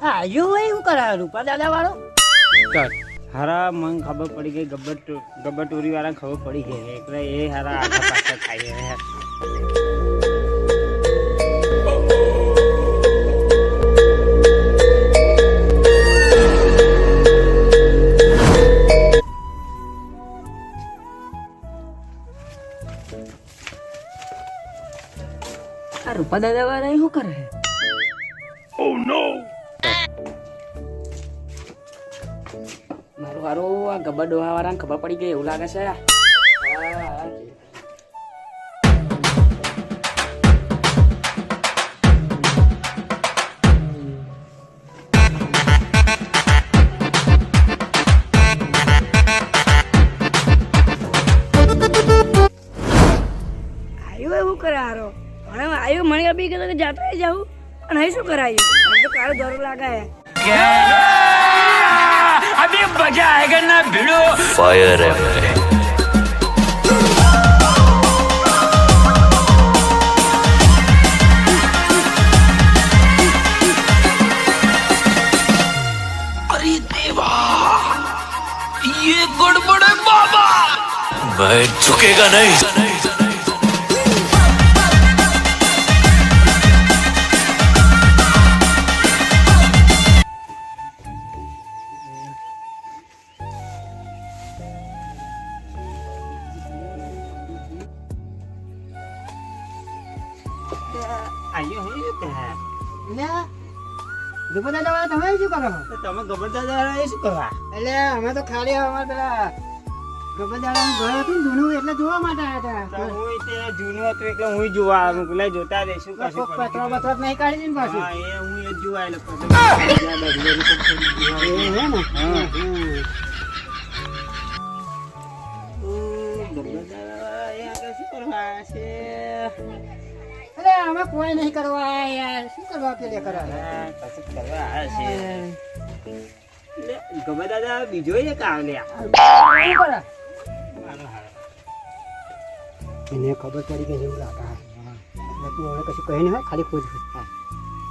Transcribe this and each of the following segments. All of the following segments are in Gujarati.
હા યો એવું કરાય રૂપા દાદા વાળો હારા મને ખબર પડી ગઈ ગબ્બર ટોરી વાળા ખબર પડી ગઈ એટલે એ હારા આગળ પાછળ થાય છે. આ રૂપા દાદા વાળા શું કરે? મારું હારું આ ગબ્બર ડોહા વાળાને ખબર પડી ગઈ એવું લાગે છે. આયુ એવું કરે હારો આયુ મને અભી કીધું કે જાત્રા જાઉં અને અહીં શું કરાયું? તો કાળો દોરો લાગાય अभी मजा आएगा ना भिड़ो फायर है अरे देवा ये गड़बड़ है बाबा मैं झुकेगा नहीं આયો હું શું કહે? રૂપા દાદા વાળા તમે શું કરો? તો તમે ગબ્બર દાદા વાળા એ શું કરવા? એટલે અમે તો ખાલી અમારે પેલા ગબ્બર દાદાનું ઘર હતું ને જૂનું એટલે જોવા માટે આવ્યા તો હતા. હું તે જૂનું હતું એટલે હું જોવા આવ્યો. પેલા જોતા રહીશું કશું કોક પતરો બતરો નહીં કાઢી દે ને પાછું. હા એ હું એ જોવા આવેલો એવું હે ને? હા. અરે અમે કોઈ નહીં કરવા યાર શું કરવા પેલે કરવા ગબ્બર દાદા બીજો એક આવ્યા. એને ખબર પડી કે જેવું લાગે એટલે તું હવે કશું કહે નહીં હોય ખાલી ખોજ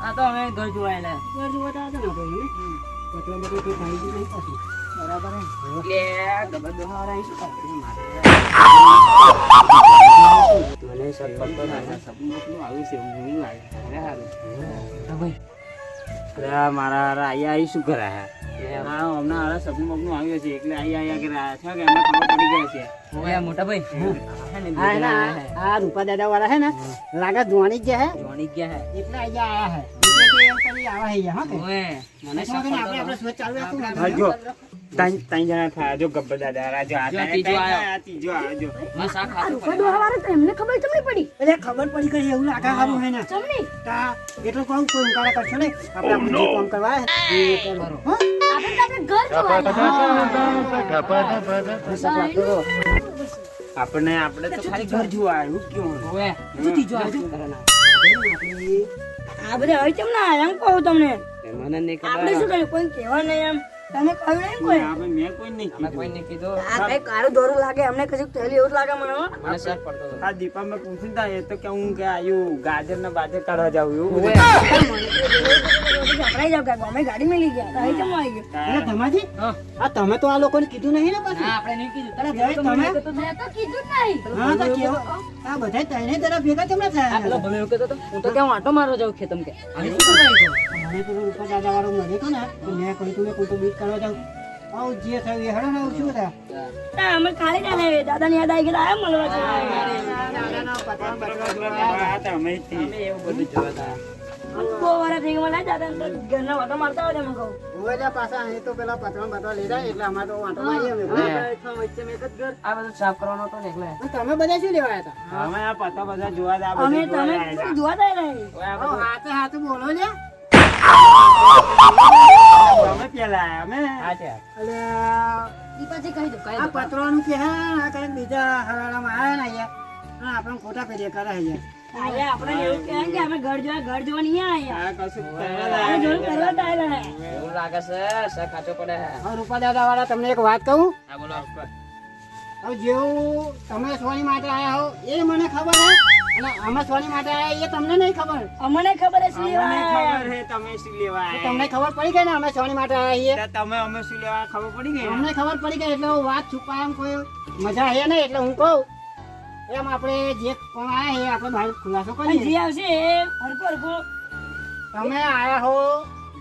હા તો અમે ઘર જોવાયેલા ઘર જોવા હતા ને ભાઈ પતલો બધું કોઈ ખાઈ ગયું નહીં પાછું બરાબર એટલે ગબ્બર દોહારા શું કરે મને સર પડતો ના સપનું આવ્યું છે એવું લાગે. ભાઈ મારા હારા આયા શું કરે હે? હા હમણાં હારા સપનું બપનું આવ્યું છે એટલે આયા કર્યા છે કે એમને ખબર પડી ગઈ છે. મોટા ભાઈ આ રૂપા દાદા વાળા હે ને લાગે જોવાની ગયા હે એટલે અહીંયા આયા હે એમ કરી આવા હે હા કે મને આપણે શોધ ચાલુ રાખું હા જો ત્રણ જણા થયા જો ગબ્બર દાદા હારા જો આ ત્રીજો આવ્યો જો એમને ખબર તમને પડી એટલે ખબર પડી ગઈ એવું લાગે સારું હે ને તમને તા એટલું કોણ કોઈ ઉંકાળા કરશો ને આપણે આપણું જે કામ કરવા હે એ કરવાનું હો આપણે ઘર આપણે તો ખાલી ઘર જોવા આવ્યું કેવું આ બધા હવે કેમ ના આયા? એમ કહું તમને મને નહીં આપણે શું કર્યું? કોઈ કહેવા નહીં એમ તમે કહ્યું નહીં કોઈ મેં કોઈ નહીં કીધું. આ કઈ કાળું દોરું લાગે અમને કશું થયેલું એવું જ લાગે મને હો. આ દીપા મેં પૂછ્યું તા એ તો કે હું કે આયું ગાજર ને બાજર કાઢવા જાવ એવું બધું. જપરાઈ જાવ કાંઈક. અમે ગાડી મેલી ગયા હવે કેમ આવી ગયું? એટલે ધમાજી આ તમે તો આ લોકોને કીધું નહીં ને પાછું આપણે નહીં કીધું. અરે ભાઈ તમે મેં તો કીધું જ નહીં. હા તો કેવો આ બધા તને તરફ ભેગા કેમ ના થયા હું તો કેમ આટો મારવા જાઉં ખેતમ કે મને પેલું રૂપા દાદા વાળું મળ્યું હતું ને તો મેં કહ્યું તું ને કોઈ તો બીટ કરવા જાઉં આવું જે થયું એ હડો ને આવું શું થયા ના, અમે ખાલી જાણે દાદાની યાદ આવી ગઈ તો આયા મળવા હા, અમે એવું બધું જોતા. બહુ વાર થઈ ગયા મને દાદા ઘરના વાટો મારતા હોય ને કહું ઉવેલા પાછા અહીં તો પેલા પતરા બતરા લીધા એટલે અમારે તો વાંટો મારીએ અમે વચ્ચે મેં એક જ ઘર આ બધું સાફ કરવાનો હતો ને એટલે અને તમે બધા શું લેવા આવ્યા હતા અમે આ પતા બધા જોવા જ આ અમે બધું તમે જોવા આયેલા. જોવા જાય નહીં આવો હાથે હાથે બોલો લે અમે પેલા આયા, અમે એટલે ઈ પછી કહી દઉં આ પતરાનું કે હા આ કઈ બીજા હરાડામાં આવ્યા ને અહીંયા અને આપણે ખોટા પેલી કરે અહીંયા આયા આપણે એવું કહેવાય કે અમે ઘર જોવા નહીં આયા આ કશું કરવા અમે લાયા જોડે કરવા જ આયેલા હે. એવું લાગે છે ખાચો પડે હવે રૂપા દાદા વાળા તમને એક વાત કહું હવે જેવું તમે સોની માટે આયા હો એ મને ખબર હે અને આમાં સોની માટે આયા એ તમને નહીં ખબર. અમને ખબર હશે અમને ખબર હે તમે શું લેવા તો આયા. તમને ખબર પડી ગઈ ને અમે સોની માટે આયા છીએ. તો તમે અમે શું લેવા ખબર પડી ગઈ ને? અમને ખબર પડી ગઈ એટલે હું વાત છુપાવવામાં કોઈ મજા હે નહીં એટલે હું કહું એમ આપણે જે કોણ આયા એ આપણે બહાર ખુલાસો અને જે કરીએ. આવશે એ હરકો હરકો તમે આયા હો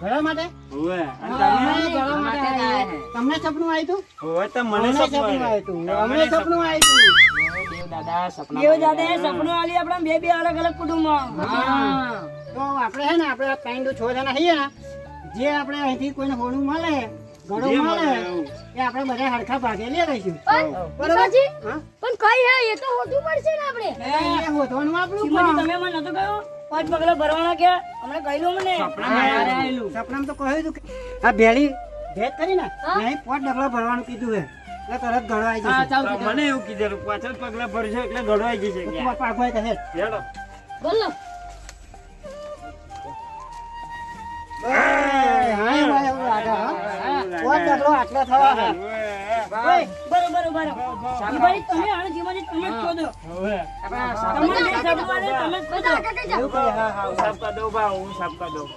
ઘર માટે? હોવે. અને અમે તમે? ઘર માટે આયા છીએ. તમને સપનું આવ્યું હતું? હોવે તો મને અમને સપનું સપનું આવ્યું. આવ્યું હતું. અમને સપનું આવ્યું હતું. દેવ દાદા સપના દેવ દાદા એ સપનું આલી આપણા બે બે અલગ અલગ કુટુંબમાં. હા. તો આપણે હે ને આપણે ત્રણ છ જણા છીએ ને જે આપણે અહીંથી કોઈને હોનું મળે ઘણું જે મળે મળે એવું. એ આપણે બધા હરખા ભાગે લઈ રહીશું. બરોબર? પિતાજી, હા? પણ કઈ હે એ તો હોતું પડશે ને આપણે. એ હોધવાનું આપણું શ્રીમતી, કામ. તમે મને નતો કહ્યું 5 પગલા ભરવાના કે હમણાં કહ્યું મને સપનામાં આયેલું. સપનામાં તો કહ્યું હતું કે આ ભેળી ભેટ કરી ને હા? નહીં 5 ડગલા ભરવાનું કીધું હે એટલે તરત ગળવાઈ જશે. તો મને એવું કીધેલું પાછળ પગલા ભરજો એટલે ગળવાઈ જશે તો કે. તું પાછો કહે હેડો. બોલો. હા એમાં એવું લાગે હા 5 ડગલો આટલા થવા હે. હોવે. બરોબર ભાઈ તમે આને જીવનજી તમે જ ખોદો હોવે. તમને જે સપનું આવે તમે જ ખોદો બધા કાકા જાઓ. એવું કહે હા હા હું સાફ કરી દઉં બા, હું સાફ કરી દઉં.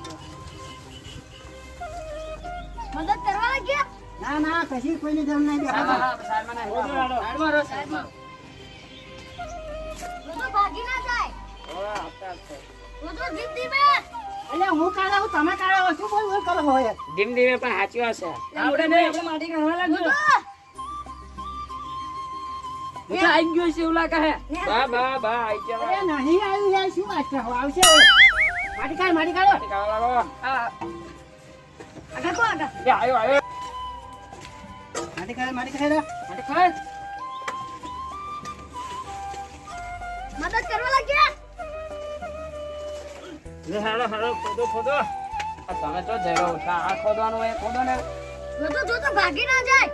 મદદ કરવા લાગ્યા. ના ના કશી કોઈની જરૂર નહીં હું તો ભાગી ના જાય. હું તો જિંદગી મે. એટલે હું કાલે હું તમે કાલે શું બોલ કરો હોય ધીમે ધીમે પણ સાચી વાત છે. આપણે નહીં આપણે માટી કાઢવા લાગજો એ આઈ ગયો છે એવું લાગે હે બા બા બા આઈ જાવ. અરે નહીં આવ્યું યાર શું વાત છે આવશે હવે. માટી કાઢો કાવા લાગો. આગળ કો આગળ એ આયો આયો. માટી કાઢો માટે ખાય. મદદ કરવા લાગ્યા. લે હાલો હાલો ખોદો ખોદો. આ તમે તો જરો આ ખોદવાનું હોય ખોદો ને. હું તો જોતો ભાગી ના જાય.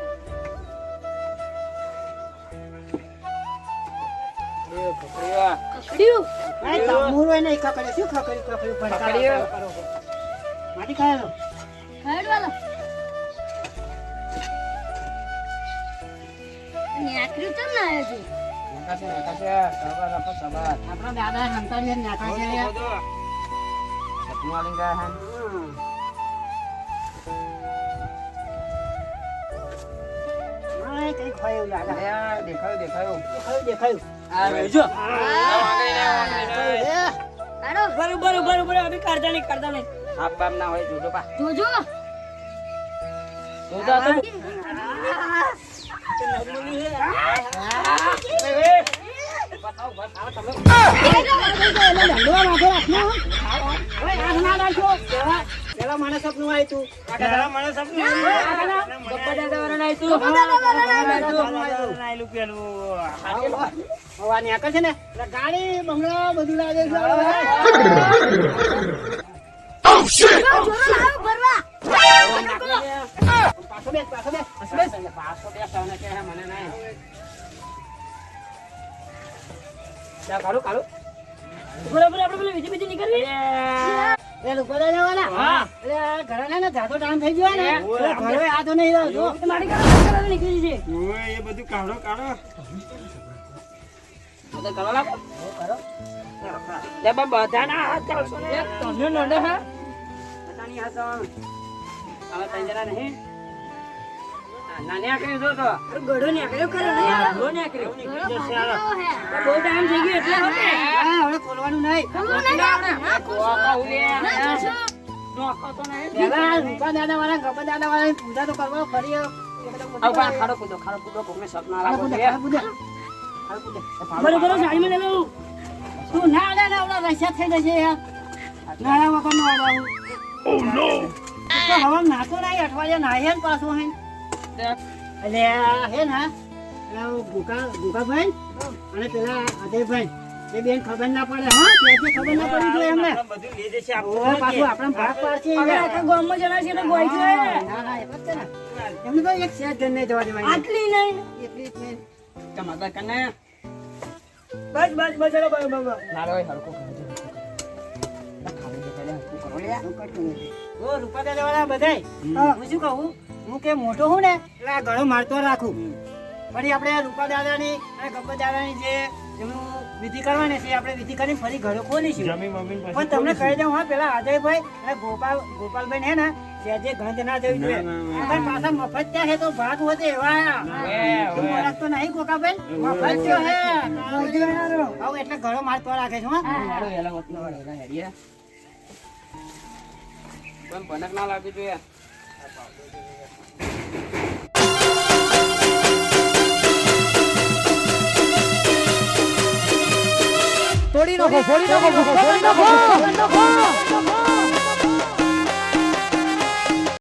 એ પકડ્યો. કકડ્યું. અરે તમુરો એને કકડે શું કકડ્યું કકડ્યું. માટી કાઢો હેડવાલો. ન્યાકરી તો ના આવ્યો છે. નકાશે નકાશે સવાર રાખો સવાર. આપણા દાદા સંતાડી નાખા છે યાર. ખોદો. સપનું આલી ગયા હે. હા કઈ ખોય એવું લાગે અરે દેખાયું દેખાયું. દેખાયું આ રહેજો. હાલો. બરોબર અભી કાઢતા નહીં આપ બાપ ના હોય જોજો પા. જોજો. જોજો તો. બતાવો બસ આવો તમે. પેલા મને સપનું આવ્યું તું પેલા મને સપનું આવ્યું. ગપ્પા દાદા વાળા નહીં તું આયેલું પેલું. હવાની આકર છે ને એટલે ગાડી બંગલો બધું લાગે છે જોરો લાવો ભરવા. પાછો બેસ પાછો બેસ તમને કે હે મને નહીં. જા કાઢો કાઢો. બરોબર આપણે પેલી બીજી નીકળવી એ લોકો જવાના હા. એટલે આ ઘરે ને જાતો ટાઈમ થઈ ગયો ને એટલે ઘરે આ તો નહીં રહ્યો જો માટી કાઢવા નીકળી છે ઓય એ બધું કાઢો કાઢો. તો કરો લાગો. કરો લે બા બધાના હાથ ચાલશો ને. તમે નડે હે બધાની હાથ ચાલો. હવે તઈ જરા નહીં. નાની આકરી જો તો. ગળો નીકળ્યો ખરો ને ગળો નીકળ્યો જશે હાલો. બહુ ટાઈમ થઈ ગયો એટલે હોતે હા હવે ખોલવાનું નહીં ખોલવું નહીં આપણે. ના ખોલશું. ડોકા ઉલ્યા. ના ખોલશું. ડોકા તો નહીં. પેલા રૂપા દાદા વાળા ગપ્પા દાદા વાળા પૂજા તો કરવા ફરી આવ બા ખાડો કૂદો કોકને સપના લાગો છે. બરોબર સાડીમાં લઈ લઉં તું ના ના ના ઓલા રસ્યા થઈ જશે યાર નાના વગર નો આવું તો હવે નાતો નહીં અઠવાડિયા નાહે ને પાછો હે એટલે હે ને ગુકાભાઈ અને પેલા અજયભાઈ એ બેન ખબર ના પડે હા ત્યાંથી ખબર ના પડી જોઈએ એમને બધું લઈ જશે ઓય પાછું આપણે ભાગ પાડશે આપણે આખા ગામમાં જણા છે તો ગોઈ છે ના ના એમ જ છે ને એમને તો એક શેર જણ નહીં જવા દેવાની આટલી નહીં એટલી જ નહીં તમારા કને બસ ચલો બસ નારો હોય હરકો કરજો. ખાલી દેખાડે હરકો કરો લે. હું કરતો નથી. ઓ રૂપા દાદા વાળા બધાય હું શું કહું હું કે મોટો હું ને એટલે આ ગળો મારતો રાખું ફરી આપણે રૂપા દાદાની અને ગબ્બર દાદાની જે એમનું વિધિ કરવાની છે આપણે વિધિ કરીને ફરી ઘરે ખોલીશું પણ તમને કહી દઉં હા પેલા અજયભાઈ અને ગોપાલભાઈ હે ને જે ગંધ ના થવી જોઈએ પણ પાછા મફત ત્યાં હે તો ભાગ વધે એવા તું ઓળખતો નહીં ગોકાભાઈ મફત થયો હે હવે એટલે ઘરો માર તો રાખે છું પણ ભનક ના લાગી જોઈએ છોડી નાખો